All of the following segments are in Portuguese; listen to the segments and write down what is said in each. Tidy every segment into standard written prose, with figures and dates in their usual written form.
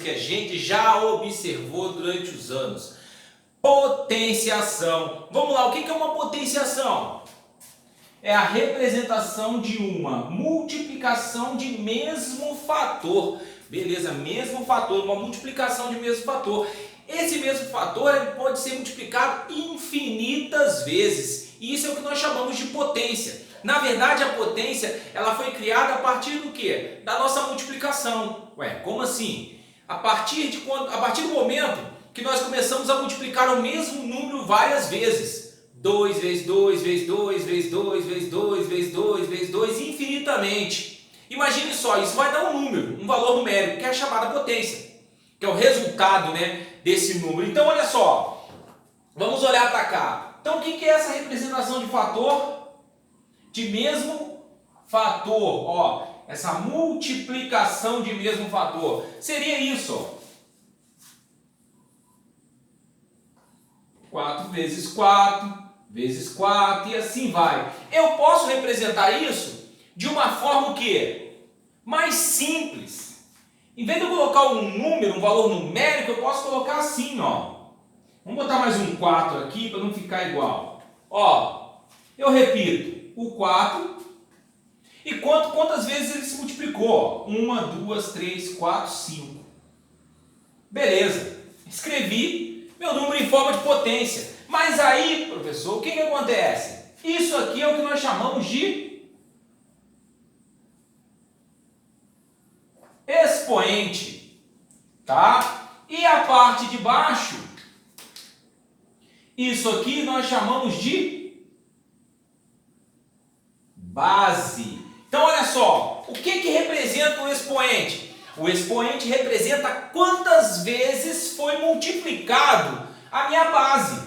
que a gente já observou durante os anos. Potenciação. Vamos lá, o que é uma potenciação? É a representação de uma multiplicação de mesmo fator. Beleza, mesmo fator, uma multiplicação de mesmo fator. Esse mesmo fator ele pode ser multiplicado infinitas vezes. E isso é o que nós chamamos de potência. Na verdade, a potência ela foi criada a partir do quê? Da nossa multiplicação. Ué, como assim? A partir do momento que nós começamos a multiplicar o mesmo número várias vezes. 2 vezes 2, vezes 2, vezes 2, vezes 2, vezes 2, vezes 2, infinitamente. Imagine só, isso vai dar um número, um valor numérico, que é a chamada potência, que é o resultado, desse número. Então, olha só, vamos olhar para cá. Então, o que é essa representação de fator? De mesmo fator, ó, essa multiplicação de mesmo fator. Seria isso, ó. 4 vezes 4, vezes 4 e assim vai. Eu posso representar isso de uma forma o quê? Mais simples. Em vez de eu colocar um número, um valor numérico, eu posso colocar assim, ó. Vamos botar mais um 4 aqui para não ficar igual. Ó, eu repito, o 4 e quantas vezes ele se multiplicou? 1, 2, 3, 4, 5. Beleza, escrevi meu número em forma de potência. Mas aí, professor, o que acontece? Isso aqui é o que nós chamamos de expoente, tá? E a parte de baixo, isso aqui nós chamamos de base. Então, olha só, o que representa o expoente? O expoente representa quantas vezes foi multiplicado a minha base,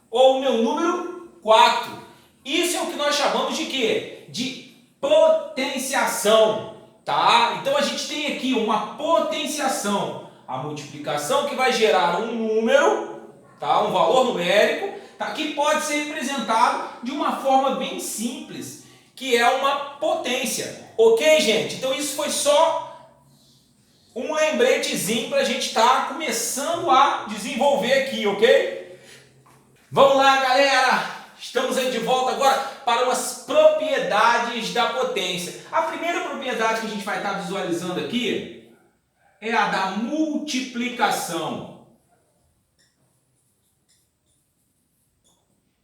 ou o meu número 4. Isso é o que nós chamamos de quê? De potenciação, tá? Então, a gente tem aqui uma potenciação, a multiplicação que vai gerar um número, tá? Um valor numérico, tá? Que pode ser representado de uma forma bem simples, que é uma potência. Ok, gente? Então isso foi só um lembretezinho para a gente estar começando a desenvolver aqui, ok? Vamos lá, galera! Estamos aí de volta agora para umas propriedades da potência. A primeira propriedade que a gente vai estar visualizando aqui é a da multiplicação.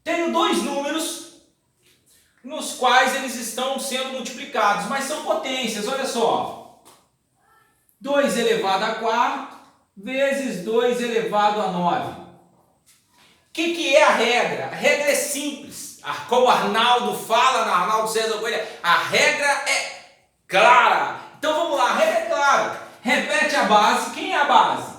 Tenho dois números nos quais eles estão sendo multiplicados, mas são potências, olha só. 2 elevado a 4 vezes 2 elevado a 9. O que é a regra? A regra é simples. Como Arnaldo fala, na Arnaldo César Coelho, a regra é clara. Então vamos lá, a regra é clara. Repete a base. Quem é a base?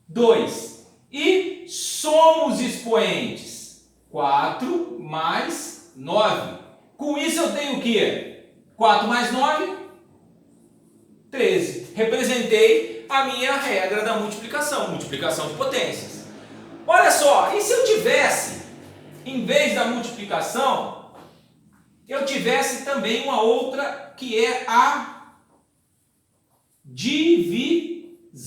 2. E somos expoentes. 4 mais 9. Com isso eu tenho o quê? 4 mais 9, 13. Representei a minha regra da multiplicação, multiplicação de potências. Olha só, e se eu tivesse, em vez da multiplicação, eu tivesse também uma outra que é a divisão.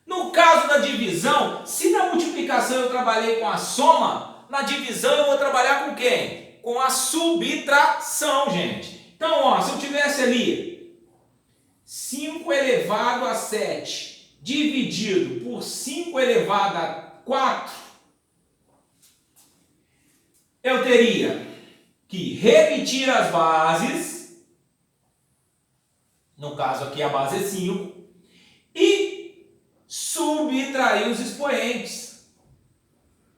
No caso da divisão, se na multiplicação eu trabalhei com a soma, na divisão eu vou trabalhar com quem? Com a subtração, gente. Então, ó, se eu tivesse ali 5 elevado a 7 dividido por 5 elevado a 4, eu teria que repetir as bases, no caso aqui a base é 5, e subtrair os expoentes.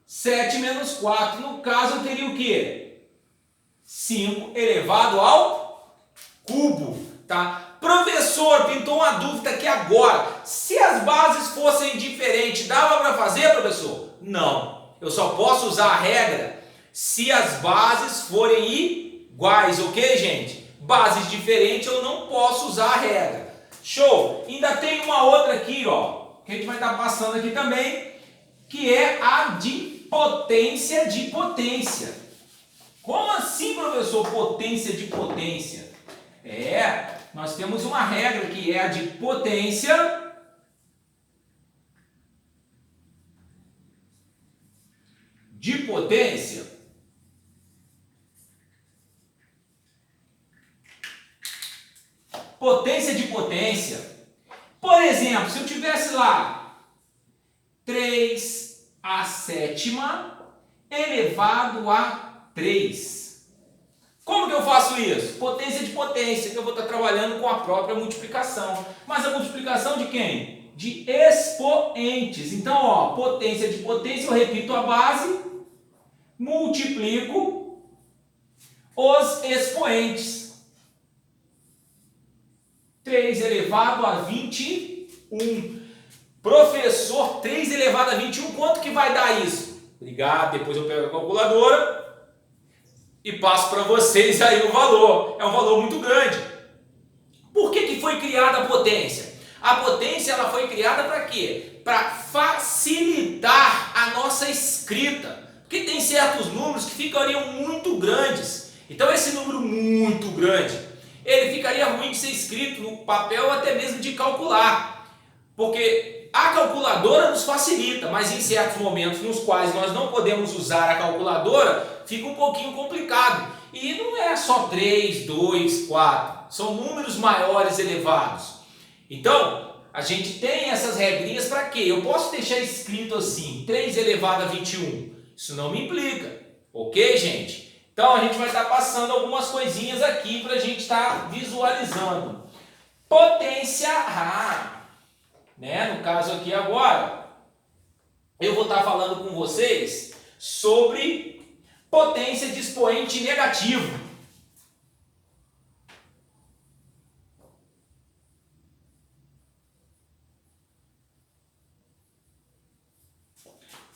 7 menos 4. No caso, eu teria o quê? 5 elevado ao cubo, tá? Professor, pintou uma dúvida aqui agora. Se as bases fossem diferentes, dava para fazer, professor? Não. Eu só posso usar a regra se as bases forem iguais, ok, gente? Bases diferentes, eu não posso usar a regra. Show! Ainda tem uma outra aqui, ó, que a gente vai estar passando aqui também, que é a de potência de potência. Como assim, professor, potência de potência? Nós temos uma regra que é a de potência de potência, por exemplo, se eu tivesse lá 3 à sétima elevado a 3. Como que eu faço isso? Potência de potência, que eu vou estar trabalhando com a própria multiplicação. Mas a multiplicação de quem? De expoentes. Então, ó, potência de potência, eu repito a base, multiplico os expoentes. 3 elevado a 21. Professor, 3 elevado a 21, quanto que vai dar isso? Obrigado, depois eu pego a calculadora e passo para vocês aí o valor. É um valor muito grande. Por que foi criada a potência? A potência ela foi criada para quê? Para facilitar a nossa escrita. Porque tem certos números que ficariam muito grandes. Então esse número muito grande, ele ficaria ruim de ser escrito no papel ou até mesmo de calcular. Porque a calculadora nos facilita, mas em certos momentos nos quais nós não podemos usar a calculadora, fica um pouquinho complicado. E não é só 3, 2, 4. São números maiores elevados. Então, a gente tem essas regrinhas para quê? Eu posso deixar escrito assim, 3 elevado a 21. Isso não me implica. Ok, gente? Então, a gente vai estar passando algumas coisinhas aqui para a gente estar visualizando. Potência A. Né? No caso aqui agora, eu vou estar falando com vocês sobre potência de expoente negativo.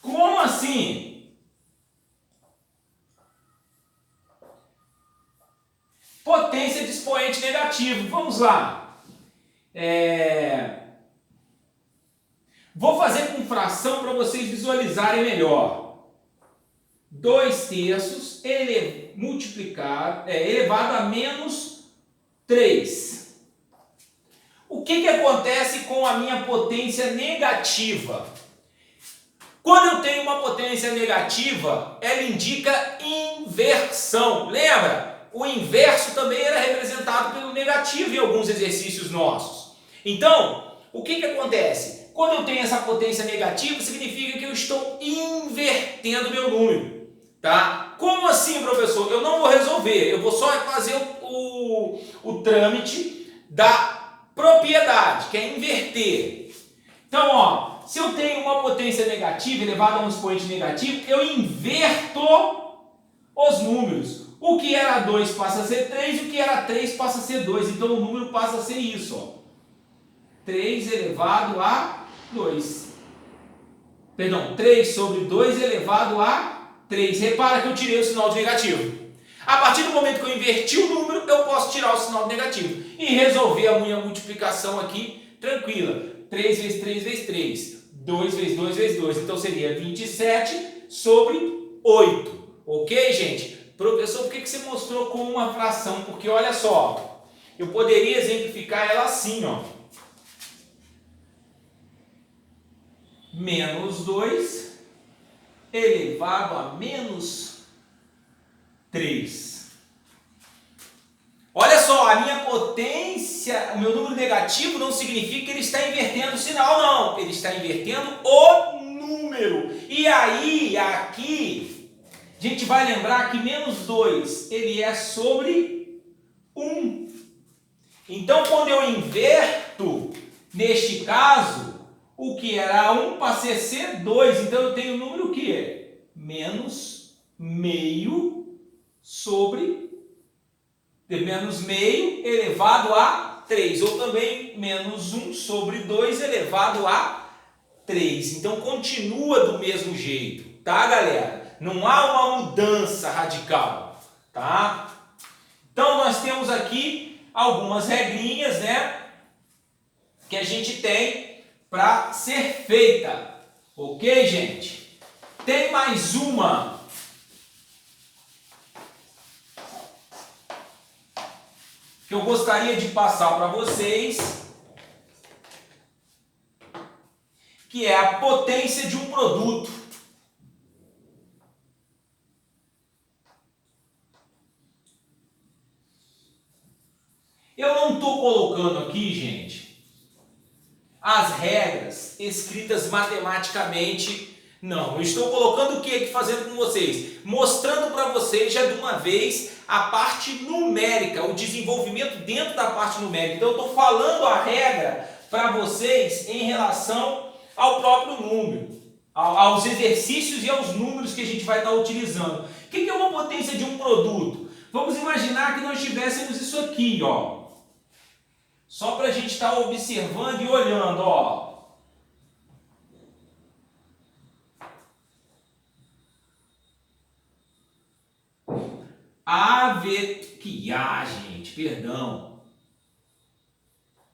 Como assim? Potência de expoente negativo. Vamos lá. Vou fazer com fração para vocês visualizarem melhor. 2 terços elevado a menos 3. O que acontece com a minha potência negativa? Quando eu tenho uma potência negativa, ela indica inversão. Lembra? O inverso também era representado pelo negativo em alguns exercícios nossos. Então, o que acontece? Quando eu tenho essa potência negativa, significa que eu estou invertendo meu número. Tá? Como assim, professor? Eu não vou resolver, eu vou só fazer o trâmite da propriedade, que é inverter. Então, ó, se eu tenho uma potência negativa elevada a um expoente negativo, eu inverto os números. O que era 2 passa a ser 3, o que era 3 passa a ser 2. Então, o número passa a ser isso, ó. 3 elevado a 2. Perdão, 3 sobre 2 elevado a 3. Repara que eu tirei o sinal de negativo. A partir do momento que eu inverti o número, eu posso tirar o sinal de negativo e resolver a minha multiplicação aqui tranquila. 3 vezes 3 vezes 3. 2 vezes 2 vezes 2. Então seria 27 sobre 8. Ok, gente? Professor, por que você mostrou como uma fração? Porque olha só, eu poderia exemplificar ela assim, ó. Menos 2 elevado a menos 3. Olha só, a minha potência, o meu número negativo não significa que ele está invertendo o sinal, não. Ele está invertendo o número. E aí, aqui, a gente vai lembrar que menos 2, ele é sobre 1. Então, quando eu inverto, neste caso, o que era 1 passa a ser 2. Então, eu tenho o número que é menos meio sobre menos meio elevado a 3. Ou também menos 1 sobre 2 elevado a 3. Então, continua do mesmo jeito, tá, galera? Não há uma mudança radical, tá? Então, nós temos aqui algumas regrinhas, né, que a gente tem para ser feita. Ok, gente? Tem mais uma. Que eu gostaria de passar para vocês, que é a potência de um produto. estou colocando aqui, gente, as regras escritas matematicamente, não. Eu estou colocando o que aqui fazendo com vocês? Mostrando para vocês já de uma vez a parte numérica, o desenvolvimento dentro da parte numérica. Então eu estou falando a regra para vocês em relação ao próprio número, aos exercícios e aos números que a gente vai estar utilizando. O que é uma potência de um produto? Vamos imaginar que nós tivéssemos isso aqui, ó. Só para a gente estar observando e olhando, ó. Gente, perdão.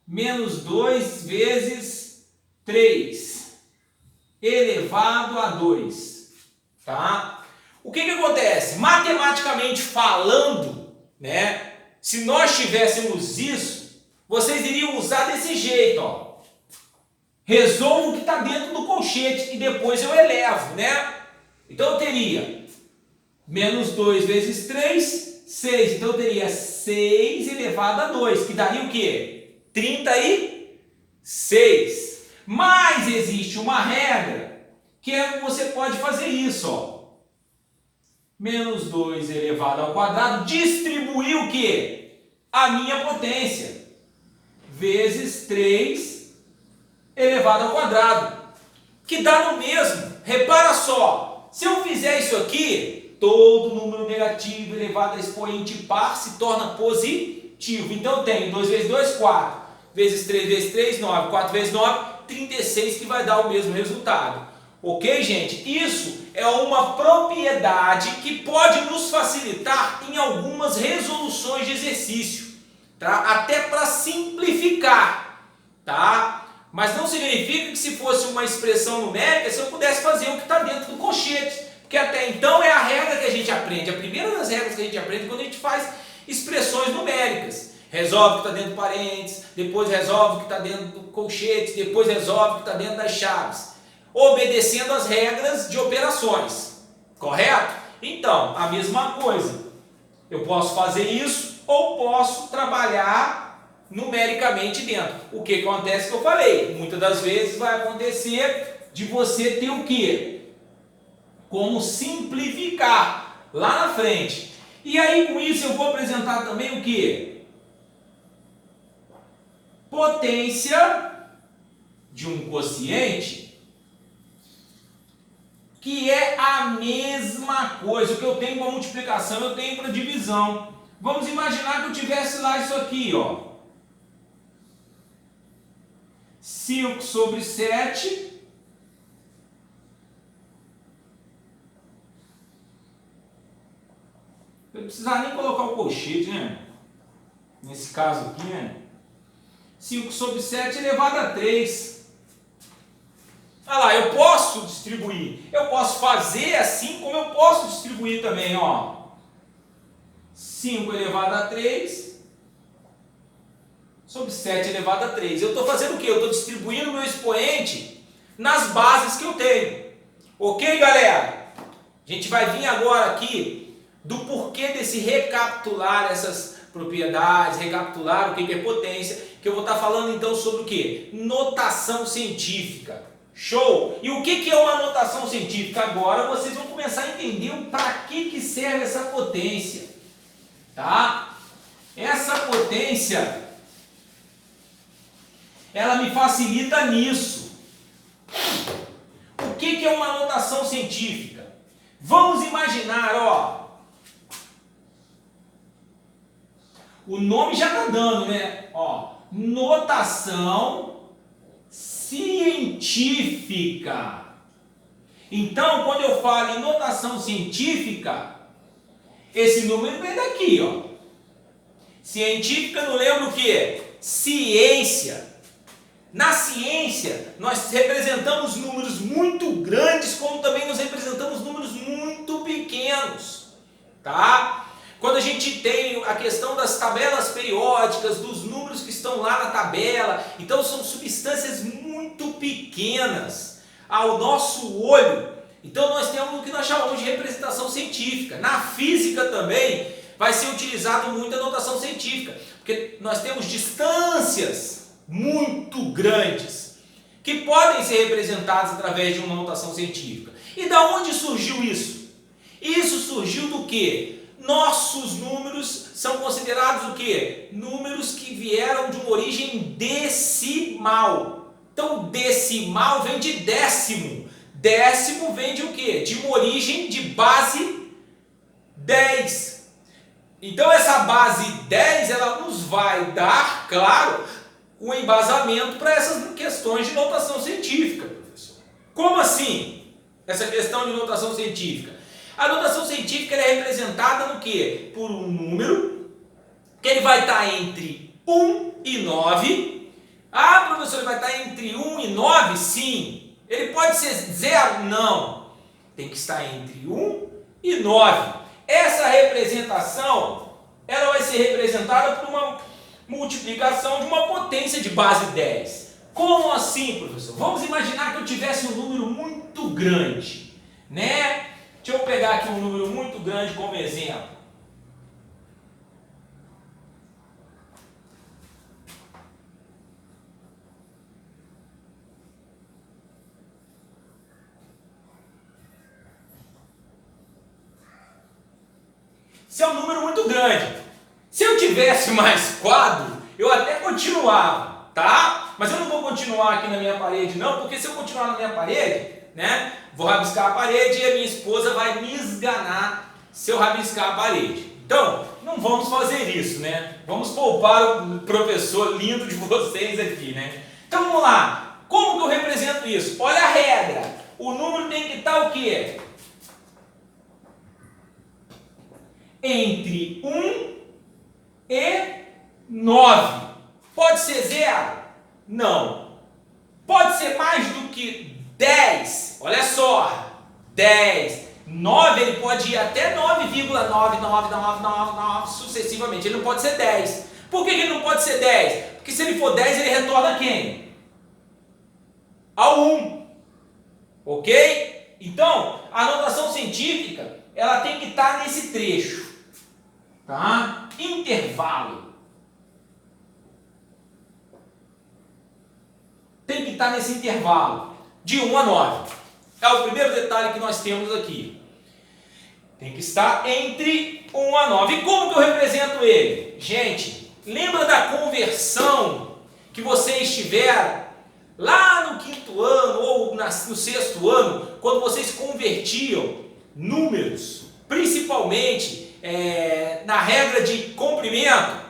Menos 2 vezes 3 elevado a 2, tá? O que acontece? Matematicamente falando, né? Se nós tivéssemos isso, vocês iriam usar desse jeito, ó. Resolvo o que está dentro do colchete e depois eu elevo, né? Então eu teria menos 2 vezes 3, 6. Então eu teria 6 elevado a 2, que daria o quê? 36. Mas existe uma regra que você pode fazer isso, ó. Menos 2 elevado ao quadrado, distribuir o quê? A minha potência. Vezes 3 elevado ao quadrado. Que dá no mesmo. Repara só. Se eu fizer isso aqui, todo número negativo elevado a expoente par se torna positivo. Então eu tenho 2 vezes 2, 4. Vezes 3 vezes 3, 9. 4 vezes 9, 36, que vai dar o mesmo resultado. Ok, gente? Isso é uma propriedade que pode nos facilitar em algumas resoluções de exercício, tá? Até para simplificar, tá? Mas não significa que se fosse uma expressão numérica, se eu pudesse fazer o que está dentro do colchete, porque até então é a regra que a gente aprende, a primeira das regras que a gente aprende quando a gente faz expressões numéricas. Resolve o que está dentro do parênteses, depois resolve o que está dentro do colchete, depois resolve o que está dentro das chaves, obedecendo as regras de operações, correto? Então, a mesma coisa, eu posso fazer isso ou posso trabalhar numericamente dentro. O que acontece que eu falei? Muitas das vezes vai acontecer de você ter o quê? Como simplificar lá na frente. E aí com isso eu vou apresentar também o quê? Potência de um quociente, que é a mesma coisa. O que eu tenho para multiplicação, eu tenho para divisão. Vamos imaginar que eu tivesse lá isso aqui, ó. 5 sobre 7 eu não precisar nem colocar o colchete, né? Nesse caso aqui, né? 5 sobre 7 elevado a 3. Olha lá, eu posso distribuir. Eu posso fazer assim como eu posso distribuir também, ó. 5 elevado a 3 sobre 7 elevado a 3. Eu estou fazendo o quê? Eu estou distribuindo o meu expoente nas bases que eu tenho. Ok, galera? A gente vai vir agora aqui do porquê desse recapitular essas propriedades, recapitular o que é potência, que eu vou estar falando então sobre o que? Notação científica. Show? E o que é uma notação científica? Agora vocês vão começar a entender para que serve essa potência. Tá? Essa potência, ela me facilita nisso. O que é uma notação científica? Vamos imaginar, ó. O nome já está dando, né? Ó, notação científica. Então, quando eu falo em notação científica, esse número vem daqui, ó. Científica não lembra o que? Ciência. Na ciência, nós representamos números muito grandes, como também nós representamos números muito pequenos, tá? Quando a gente tem a questão das tabelas periódicas, dos números que estão lá na tabela, então são substâncias muito pequenas ao nosso olho. Então nós temos o que nós chamamos de representação científica. Na física também vai ser utilizado muito a notação científica, Porque nós temos distâncias muito grandes que podem ser representadas através de uma notação científica. E da onde surgiu isso? Isso surgiu do quê? Nossos números são considerados o quê? Números que vieram de uma origem decimal. Então, decimal vem de décimo. Décimo vem de o quê? De uma origem de base 10. Então, essa base 10, ela nos vai dar, claro, o embasamento para essas questões de notação científica, professor. Como assim? Essa questão de notação científica. A notação científica ela é representada no quê? Por um número, que ele vai estar entre 1 e 9. Ah, professor, ele vai estar entre 1 e 9? Sim. Ele pode ser 0? Não. Tem que estar entre 1 e 9. Essa representação, ela vai ser representada por uma multiplicação de uma potência de base 10. Como assim, professor? Vamos imaginar que eu tivesse um número muito grande, né? Deixa eu pegar aqui um número muito grande como exemplo. Esse é um número muito grande. Se eu tivesse mais quadro, eu até continuava, tá? Mas eu não vou continuar aqui na minha parede não, porque se eu continuar na minha parede, né, vou rabiscar a parede e a minha esposa vai me esganar se eu rabiscar a parede. Então, não vamos fazer isso, né? Vamos poupar o professor lindo de vocês aqui, né? Então, vamos lá. Como que eu represento isso? Olha a regra. O número tem que estar o quê? Entre 1 e 9. Pode ser 0? Não. Pode ser mais do que 10? Olha só. 10. 9 ele pode ir até 9,99999 sucessivamente. Ele não pode ser 10. Por que ele não pode ser 10? Porque se ele for 10, ele retorna a quem? Ao 1. Ok? Então, a notação científica, ela tem que estar nesse trecho. Tá? Intervalo. Tem que estar nesse intervalo de 1 a 9. É o primeiro detalhe que nós temos aqui. Tem que estar entre 1 a 9. E como que eu represento ele? Gente, lembra da conversão que vocês tiveram lá no 5º ano ou no 6º ano, quando vocês convertiam números, principalmente na regra de comprimento,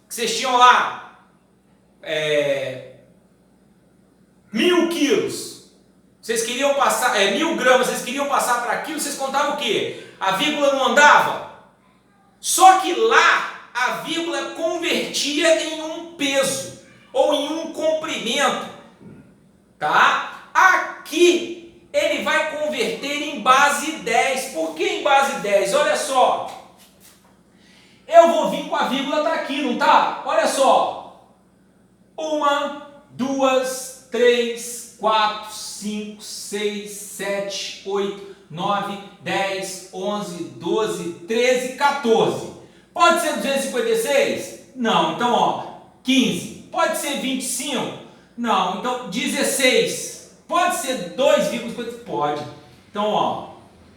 que vocês tinham lá 1000 quilos, vocês queriam passar, 1000 gramas, vocês queriam passar para quilo, vocês contavam o quê? A vírgula não andava? Só que lá a vírgula convertia em um peso ou em um comprimento, tá? Aqui ele vai converter em base 10. Por que em base 10? Olha só. Eu vou vir com a vírgula tá aqui, não tá? Olha só. 1, 2, 3, 4, 5, 6, 7, 8, 9, 10, 11, 12, 13, 14. Pode ser 256? Não. Então, ó, 15. Pode ser 25? Não. Então, 16. Pode ser 2,56? Pode. Então, ó,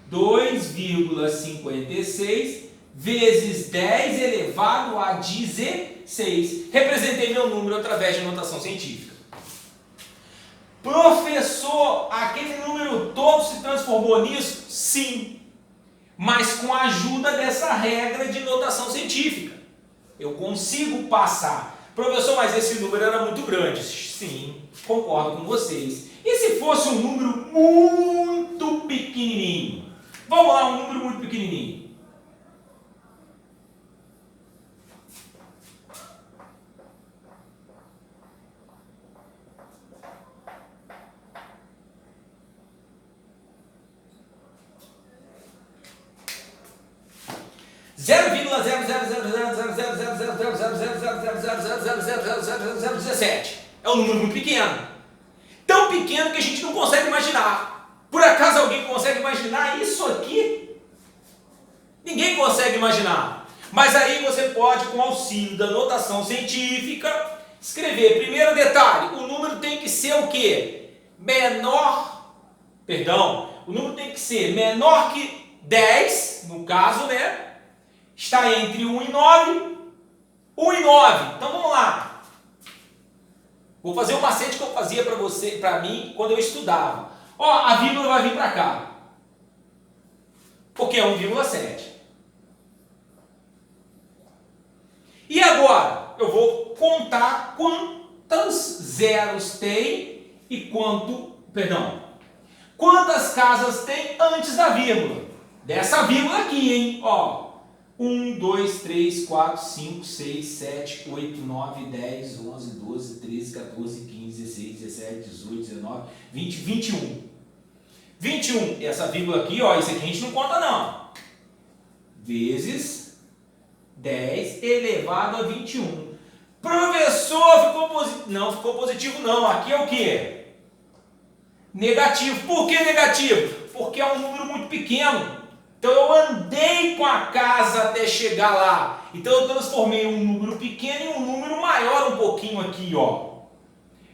2,56 vezes 10 elevado a 16. Representei meu número através de notação científica. Professor, aquele número todo se transformou nisso? Sim, mas com a ajuda dessa regra de notação científica. Eu consigo passar. Professor, mas esse número era muito grande. Sim, concordo com vocês. E se fosse um número muito pequenininho? Vamos lá, um número muito pequenininho. É um número muito pequeno. Tão pequeno que a gente não consegue imaginar. Por acaso alguém consegue imaginar isso aqui? Ninguém consegue imaginar. Mas aí você pode, com auxílio da notação científica, escrever. Primeiro detalhe, o número tem que ser o quê? O número tem que ser menor que 10, no caso, né? Está entre 1 e 9. 1 e 9. Então vamos lá. Vou fazer um macete que eu fazia para mim, quando eu estudava. Ó, a vírgula vai vir para cá. Porque é 1,7. E agora, eu vou contar quantos zeros tem e quantas casas tem antes da vírgula. Dessa vírgula aqui, hein? Ó, 1, 2, 3, 4, 5, 6, 7, 8, 9, 10, 11, 12, 13, 14, 15, 16, 17, 18, 19, 20, 21. 21, essa vírgula aqui, ó, isso aqui a gente não conta não. Vezes 10 elevado a 21. Professor, ficou positivo? Não ficou positivo não, aqui é o quê? Negativo. Por que negativo? Porque é um número muito pequeno. Então eu andei com a casa até chegar lá. Então eu transformei um número pequeno em um número maior um pouquinho aqui, ó.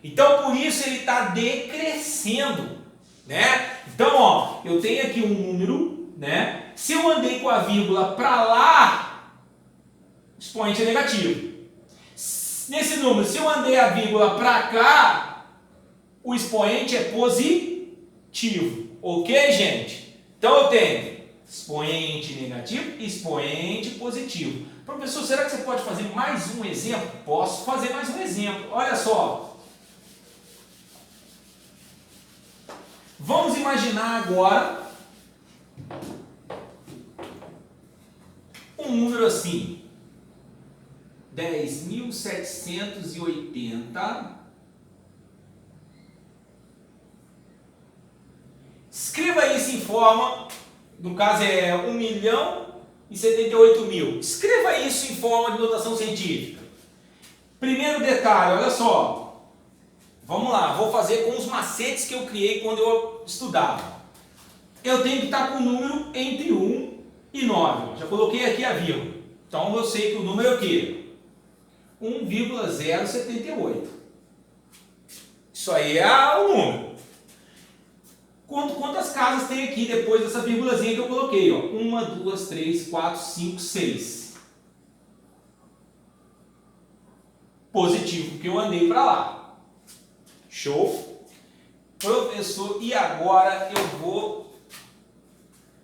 Então por isso ele está decrescendo, né? Então, ó, eu tenho aqui um número, né? Se eu andei com a vírgula para lá, o expoente é negativo. Nesse número, se eu andei a vírgula para cá, o expoente é positivo. Ok, gente? Então eu tenho expoente negativo e expoente positivo. Professor, será que você pode fazer mais um exemplo? Posso fazer mais um exemplo. Olha só. Vamos imaginar agora um número assim. 10.780. Escreva isso em forma, no caso é 1.078.000. Escreva isso em forma de notação científica. Primeiro detalhe, olha só. Vamos lá, vou fazer com os macetes que eu criei quando eu estudava. Eu tenho que estar com o número entre 1 e 9. Já coloquei aqui a vírgula. Então eu sei que o número é o quê? 1,078. Isso aí é o número. Quantas casas tem aqui depois dessa vírgulazinha que eu coloquei? Ó? 1, 2, 3, 4, 5, 6. Positivo, porque eu andei para lá. Show? Professor, e agora eu vou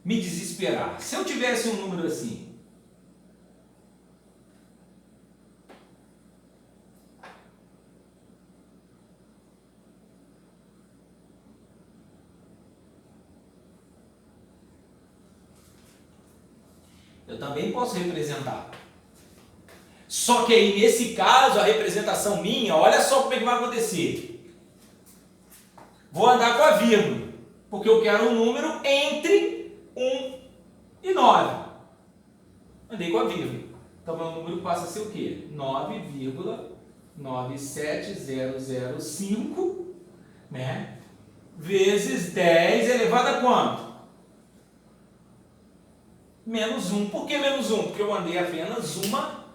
me desesperar. Se eu tivesse um número assim, eu também posso representar. Só que aí, nesse caso, a representação minha, olha só como é que vai acontecer. Vou andar com a vírgula, porque eu quero um número entre 1 e 9. Andei com a vírgula. Então, meu número passa a ser o quê? 9,97005, né? Vezes 10 elevado a quanto? Menos 1. Por que menos 1? Porque eu andei apenas uma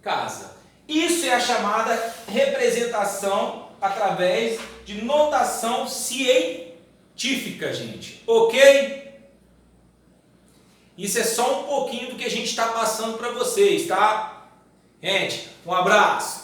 casa. Isso é a chamada representação através de notação científica, gente. Ok? Isso é só um pouquinho do que a gente está passando para vocês, tá? Gente, um abraço.